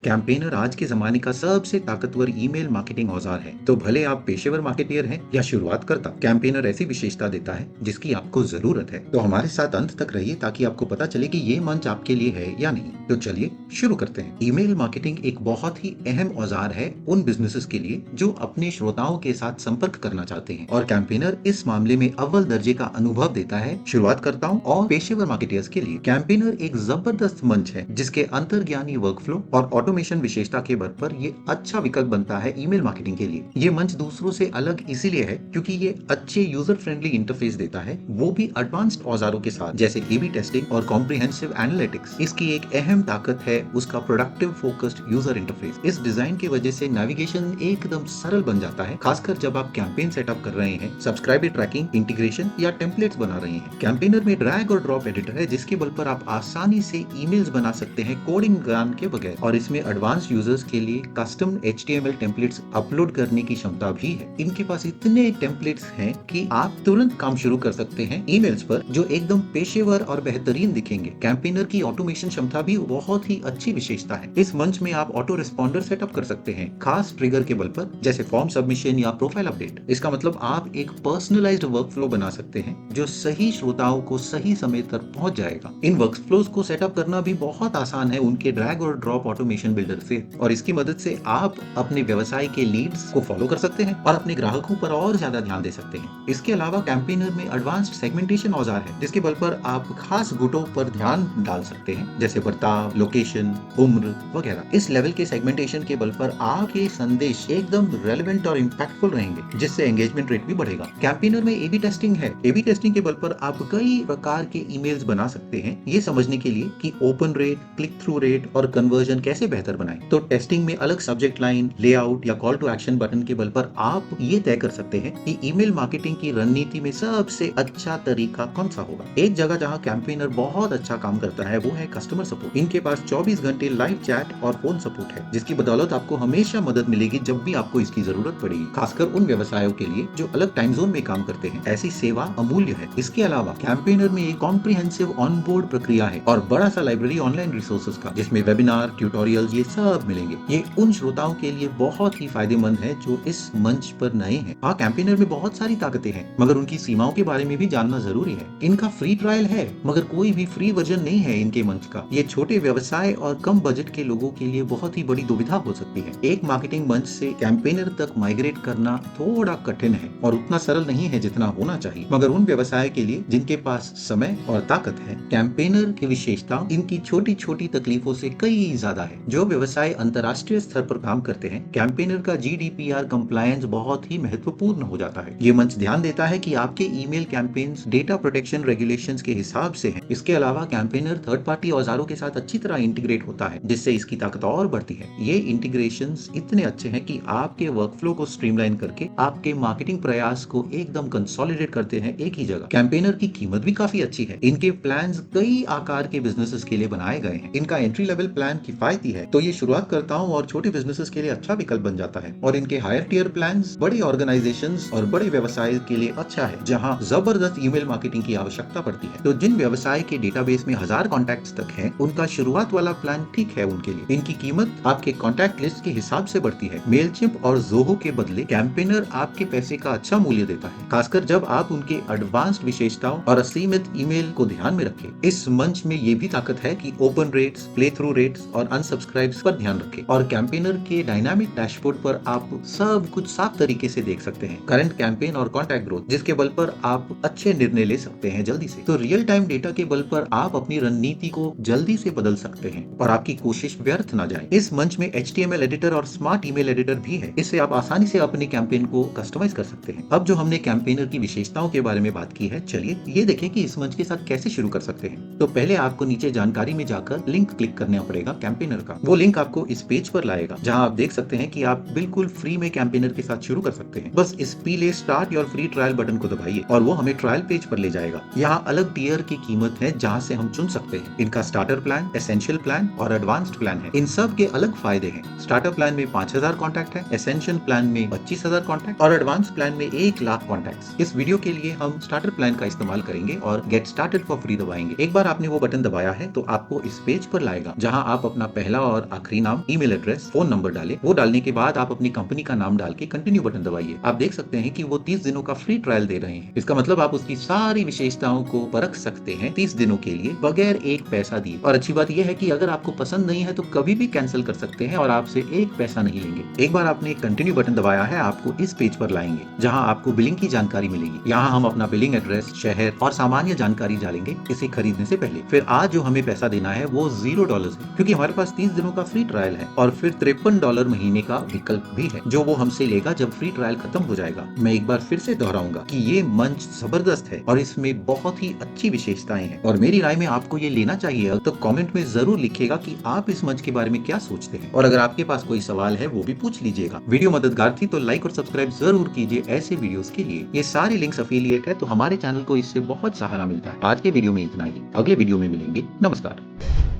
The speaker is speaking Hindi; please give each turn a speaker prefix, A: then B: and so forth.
A: कैंपेनर आज के जमाने का सबसे ताकतवर ईमेल मार्केटिंग औजार है। तो भले आप पेशेवर मार्केटियर हैं या शुरुआत करता, कैंपेनर ऐसी विशेषता देता है जिसकी आपको जरूरत है। तो हमारे साथ अंत तक रहिए ताकि आपको पता चले कि ये मंच आपके लिए है या नहीं। तो चलिए शुरू करते हैं। ईमेल मार्केटिंग एक बहुत ही अहम औजार है उन बिजनेसेस के लिए जो अपने श्रोताओं के साथ संपर्क करना चाहते हैं, और कैंपेनर इस मामले में अव्वल दर्जे का अनुभव देता है शुरुआतकर्ताओं और पेशेवर मार्केटियर्स के लिए। कैंपेनर एक जबरदस्त मंच है जिसके अंतर्ज्ञानी वर्कफ्लो और ऑटोमेशन विशेषता के बल पर ये अच्छा विकल्प बनता है ईमेल मार्केटिंग के लिए। ये मंच दूसरों से अलग इसीलिए है क्योंकि ये अच्छे यूजर फ्रेंडली इंटरफेस देता है, वो भी एडवांस्ड औजारों के साथ जैसे एबी टेस्टिंग और कॉम्प्रिहेंसिव एनालिटिक्स। इसकी एक अहम ताकत है उसका प्रोडक्टिव फोकस्ड यूजर इंटरफेस। इस डिजाइन की वजह से नेविगेशन एकदम सरल बन जाता है, खासकर जब आप कैंपेन सेटअप कर रहे हैं, सब्सक्राइबर ट्रैकिंग, इंटीग्रेशन या टेम्पलेट्स बना रहे हैं। कैंपेनर में ड्रैग और ड्रॉप एडिटर है जिसके बल पर आप आसानी से ईमेल्स बना सकते हैं कोडिंग ज्ञान के बगैर, और इसमें एडवांस यूजर्स के लिए कस्टम HTML टेम्पलेट्स अपलोड करने की क्षमता भी है। इनके पास इतने टेम्पलेट्स हैं कि आप तुरंत काम शुरू कर सकते हैं ईमेल्स पर जो एकदम पेशेवर और बेहतरीन दिखेंगे। कैंपेनर की ऑटोमेशन क्षमता भी बहुत ही अच्छी विशेषता है। इस मंच में आप ऑटो रिस्पॉन्डर सेटअप कर सकते हैं खास ट्रिगर के बल पर, जैसे फॉर्म सबमिशन या प्रोफाइल अपडेट। इसका मतलब आप एक पर्सनलाइज्ड वर्कफ्लो बना सकते हैं जो सही श्रोताओं को सही समय तक पहुंच जाएगा। इन वर्कफ्लोज को सेटअप करना भी बहुत आसान है उनके ड्रैग और ड्रॉप ऑटोमेशन बिल्डर से, और इसकी मदद से आप अपने व्यवसाय के लीड्स को फॉलो कर सकते हैं और अपने ग्राहकों पर और ज्यादा ध्यान दे सकते हैं। इसके अलावा कैंपेनर में एडवांस्ड सेगमेंटेशन औजार है जिसके बल पर आप खास गुटों पर ध्यान डाल सकते हैं, जैसे बर्ताव, लोकेशन, उम्र वगैरह। इस लेवल के सेगमेंटेशन के बल पर आपके संदेश एकदम रेलेवेंट और इम्पैक्टफुल रहेंगे, जिससे एंगेजमेंट रेट भी बढ़ेगा। कैंपेनर में एबी टेस्टिंग है। एबी टेस्टिंग के बल पर आप कई प्रकार के ईमेल्स बना सकते हैं ये समझने के लिए कि open rate, click through rate और कन्वर्जन कैसे बेहतर बनाएं। तो टेस्टिंग में अलग सब्जेक्ट लाइन, लेआउट या कॉल टू एक्शन बटन के बल पर आप ये तय कर सकते हैं कि ईमेल मार्केटिंग की रणनीति में सबसे अच्छा तरीका कौन सा होगा। एक जगह जहां कैंपेनर बहुत अच्छा काम करता है वो है कस्टमर सपोर्ट। इनके पास 24 घंटे लाइव चैट और फोन सपोर्ट है जिसकी बदौलत आपको हमेशा मदद मिलेगी जब भी आपको इसकी जरूरत पड़ेगी, खासकर उन व्यवसायों के लिए जो अलग टाइम जोन में काम करते हैं। ऐसी सेवा अमूल्य है। इसके अलावा कैंपेनर में एक कॉम्प्रिहेंसिव ऑनबोर्ड प्रक्रिया है और बड़ा सा लाइब्रेरी ऑनलाइन रिसोर्सेज का, जिसमें वेबिनार, ट्यूटोरियल्स ये सब मिलेंगे। ये उन श्रोताओं के लिए बहुत ही फायदेमंद है जो इस मंच पर नए हैं। हाँ, कैंपेनर में बहुत सारी ताकतें हैं मगर उनकी सीमाओं के बारे में भी जानना जरूरी है। इनका फ्री ट्रायल है मगर कोई भी फ्री वर्जन नहीं है इनके मंच का। ये छोटे व्यवसाय और कम बजट के लोगों के लिए बहुत ही बड़ी दुविधा हो सकती है। एक मार्केटिंग मंच से कैंपेनर तक माइग्रेट करना थोड़ा कठिन है और उतना सरल नहीं है जितना होना चाहिए, मगर उन व्यवसाय के लिए जिनके पास समय और ताकत है, कैंपेनर की विशेषता इनकी छोटी छोटी तकलीफों से कई ज्यादा है। जो व्यवसाय अंतर्राष्ट्रीय स्तर पर काम करते हैं, कैंपेनर का GDPR कंप्लायंस बहुत ही महत्वपूर्ण हो जाता है। ये मंच ध्यान देता है कि आपके email campaigns data protection regulations के हिसाब से हैं। इसके अलावा कैंपेनर थर्ड पार्टी औजारों के साथ अच्छी तरह इंटीग्रेट होता है जिससे इसकी ताकत और बढ़ती है। ये इंटीग्रेशंस इतने अच्छे हैं कि आपके वर्कफ्लो को स्ट्रीमलाइन करके आपके मार्केटिंग प्रयास को एकदम कंसोलिडेट करते हैं एक ही जगह। कैंपेनर की कीमत भी काफी अच्छी है। इनके प्लान्स कई आकार के बिजनेसेस के लिए बनाए गए हैं। इनका एंट्री लेवल प्लान किफायती है तो ये शुरुआतकर्ताओं और छोटे बिजनेसेस के लिए अच्छा विकल्प बन जाता है, और इनके हायर टियर प्लान्स बड़ी ऑर्गेनाइजेशंस और बड़े व्यवसाय के लिए अच्छा है जहां जबरदस्त ईमेल मार्केटिंग की आवश्यकता पड़ती है। तो जिन व्यवसाय के डेटाबेस में 1000 कॉन्टैक्ट्स तक हैं, उनका शुरुआत वाला प्लान ठीक है उनके लिए। इनकी कीमत आपके कॉन्टैक्ट लिस्ट के हिसाब से बढ़ती है। मेलचिम्प और ज़ोहो के बदले कैंपेनर आपके पैसे का अच्छा मूल्य देता है, खासकर जब आप उनके एडवांस्ड विशेषताओं और असीमित ईमेल को ध्यान में रखें। इस मंच में ये भी ताकत है कि open rates, play through rates और अनसब्सक्राइब्स पर ध्यान रखें, और कैंपेनर के डायनामिक डैशबोर्ड पर आप सब कुछ साफ तरीके से देख सकते हैं, करंट कैंपेन और कॉन्टैक्ट ग्रोथ, जिसके बल पर आप अच्छे निर्णय ले सकते हैं जल्दी से। तो रियल टाइम डेटा के बल पर आप अपनी रणनीति को जल्दी से बदल सकते हैं और आपकी कोशिश व्यर्थ न जाए। इस मंच में HTML एडिटर और स्मार्ट ईमेल एडिटर भी है। इससे आप आसानी से अपने कैंपेन को कस्टमाइज कर सकते हैं। अब जो हमने कैंपेनर की विशेषताओं के बारे में बात की है, चलिए ये देखें कि इस मंच के साथ कैसे शुरू कर सकते हैं। तो पहले आपको नीचे जानकारी में जाकर लिंक क्लिक करना पड़ेगा कैंपेनर का। वो लिंक आपको इस पेज पर लाएगा जहां आप देख सकते हैं कि आप बिल्कुल फ्री में कैंपेनर के साथ शुरू कर सकते हैं। बस इस पीले start your free trial button को दबाइए और वो हमें ट्रायल पेज पर ले जाएगा। यहाँ अलग टियर की कीमत है जहाँ से हम चुन सकते हैं। इनका स्टार्टर प्लान, एसेंशियल प्लान और एडवांस्ड प्लान है। इन सब के अलग फायदे हैं। स्टार्टर प्लान में 5000 कॉन्टैक्ट है, एसेंशियल प्लान में 25000 कॉन्टैक्ट और एडवांस प्लान में 1 लाख कॉन्टैक्ट। इस वीडियो के लिए हम स्टार्टर प्लान का इस्तेमाल करेंगे और गेट स्टार्टेड फॉर फ्री दबाएंगे। एक बार आपने वो बटन दबाया है तो आपको इस पेज पर लाएगा जहां आप अपना पहला और आखिरी नाम, ईमेल एड्रेस, फोन नंबर डालें। वो डालने के बाद आप अपनी कंपनी का नाम डाल के कंटिन्यू बटन दबाइए। आप देख सकते हैं कि वो 30 दिनों का फ्री ट्रायल दे रहे हैं। इसका मतलब आप उसकी सारी विशेषताओं को परख सकते हैं 30 दिनों के लिए बगैर एक पैसा दिए। और अच्छी बात यह है कि अगर आपको पसंद नहीं है तो कभी भी कैंसिल कर सकते हैं और आपसे एक पैसा नहीं लेंगे। एक बार आपने कंटिन्यू बटन दबाया है, आपको इस पेज पर लाएंगे जहां आपको बिलिंग की जानकारी मिलेगी। यहाँ हम अपना बिलिंग एड्रेस, शहर और सामान्य जानकारी डालेंगे इसे खरीदने से पहले। फिर आज जो हमें पैसा देना है वो $0 है, क्योंकि हमारे पास 30 दिनों का फ्री ट्रायल है। और फिर $53 महीने का विकल्प भी है जो वो हमसे लेगा जब फ्री ट्रायल खत्म हो जाएगा। मैं एक बार फिर से दोहराऊंगा कि ये मंच जबरदस्त है और इसमें बहुत ही अच्छी विशेषताएं हैं और मेरी राय में आपको ये लेना चाहिए। तो कमेंट में जरूर लिखिएगा कि आप इस मंच के बारे में क्या सोचते हैं और अगर आपके पास कोई सवाल है वो भी पूछ लीजिएगा। वीडियो मददगार थी तो लाइक और सब्सक्राइब जरूर कीजिए ऐसे वीडियोस के लिए। ये सारे लिंक्स अफिलिएट है तो हमारे चैनल को इससे बहुत सहारा मिलता है। आज के वीडियो में इतना ही, अगले वीडियो में मिलेंगे। नमस्कार।